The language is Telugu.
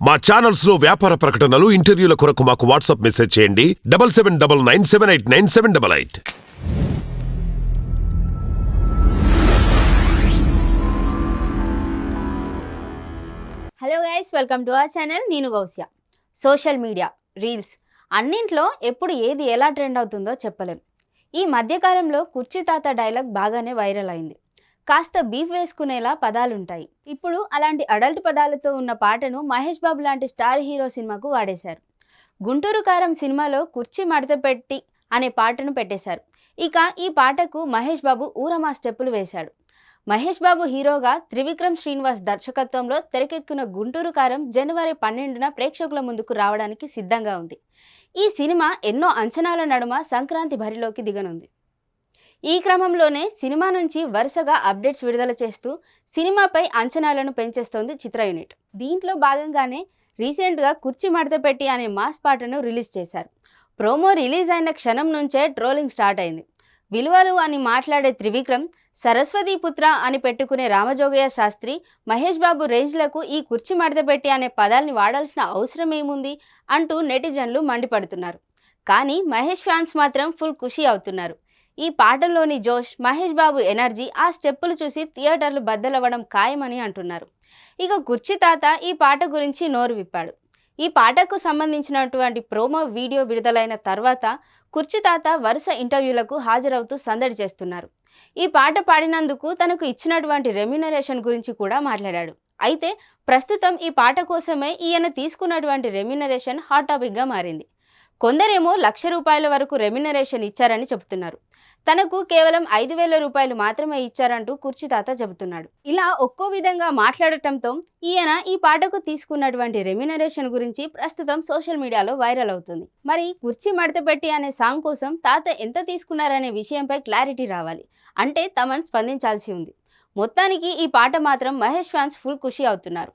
మా ఛానల్స్ లో వ్యాపార ప్రకటనలు, ఇంటర్వ్యూల కొరకు మాకు వాట్సాప్ మెసేజ్ చేయండి 7799978978. Hello guys, welcome to our channel. నేను గౌసియా. సోషల్ మీడియా, రీల్స్ అన్నింట్లో ఎప్పుడు ఏది ఎలా ట్రెండ్ అవుతుందో చెప్పలేం. ఈ మధ్యకాలంలో కుర్చీ తాత డైలాగ్ బాగానే వైరల్ అయింది. కాస్త బీఫ్ వేసుకునేలా పదాలుంటాయి. ఇప్పుడు అలాంటి అడల్ట్ పదాలతో ఉన్న పాటను మహేష్ బాబు లాంటి స్టార్ హీరో సినిమాకు వాడేశారు. గుంటూరు కారం సినిమాలో కుర్చీ మడత పెట్టి అనే పాటను పెట్టేశారు. ఇక ఈ పాటకు మహేష్ బాబు ఊరమా స్టెప్పులు వేశాడు. మహేష్ బాబు హీరోగా త్రివిక్రమ్ శ్రీనివాస్ దర్శకత్వంలో తెరకెక్కిన గుంటూరు కారం జనవరి 12న ప్రేక్షకుల ముందుకు రావడానికి సిద్ధంగా ఉంది. ఈ సినిమా ఎన్నో అంచనాల నడుమ సంక్రాంతి బరిలోకి దిగనుంది. ఈ క్రమంలోనే సినిమా నుంచి వరుసగా అప్డేట్స్ విడుదల చేస్తూ సినిమాపై అంచనాలను పెంచేస్తోంది చిత్ర యూనిట్. దీంట్లో భాగంగానే రీసెంట్గా కుర్చీ మడత పెట్టి అనే మాస్ పాటను రిలీజ్ చేశారు. ప్రోమో రిలీజ్ అయిన క్షణం నుంచే ట్రోలింగ్ స్టార్ట్ అయింది. విలువలు అని మాట్లాడే త్రివిక్రమ్, సరస్వతి పుత్ర అని పెట్టుకునే రామజోగయ్య శాస్త్రి, మహేష్ బాబు రేంజ్లకు ఈ కుర్చీ మడత పెట్టి అనే పదాల్ని వాడాల్సిన అవసరం ఏముంది అంటూ నెటిజన్లు మండిపడుతున్నారు. కానీ మహేష్ ఫ్యాన్స్ మాత్రం ఫుల్ ఖుషి అవుతున్నారు. ఈ పాటలోని జోష్, మహేష్ బాబు ఎనర్జీ, ఆ స్టెప్పులు చూసి థియేటర్లు బద్దలవ్వడం ఖాయమని అంటున్నారు. ఇక కుర్చీ తాత ఈ పాట గురించి నోరు విప్పాడు. ఈ పాటకు సంబంధించినటువంటి ప్రోమో వీడియో విడుదలైన తర్వాత కుర్చీ తాత వరుస ఇంటర్వ్యూలకు హాజరవుతూ సందడి చేస్తున్నారు. ఈ పాట పాడినందుకు తనకు ఇచ్చినటువంటి రెమ్యునరేషన్ గురించి కూడా మాట్లాడాడు. అయితే ప్రస్తుతం ఈ పాట కోసమే ఈయన తీసుకున్నటువంటి రెమ్యునరేషన్ హాట్ టాపిక్గా మారింది. కొందరేమో ₹1,00,000 వరకు రెమ్యునరేషన్ ఇచ్చారని చెబుతున్నారు. తనకు కేవలం ₹5,000 మాత్రమే ఇచ్చారంటూ కుర్చీ తాత చెబుతున్నాడు. ఇలా ఒక్కో విధంగా మాట్లాడటంతో ఈయన ఈ పాటకు తీసుకున్నటువంటి రెమ్యునరేషన్ గురించి ప్రస్తుతం సోషల్ మీడియాలో వైరల్ అవుతుంది. మరి కుర్చీ మడత పెట్టి అనే సాంగ్ కోసం తాత ఎంత తీసుకున్నారనే విషయంపై క్లారిటీ రావాలి. అంటే తమన్ స్పందించాల్సి ఉంది. మొత్తానికి ఈ పాట మాత్రం మహేష్ ఫ్యాన్స్ ఫుల్ ఖుషి అవుతున్నారు.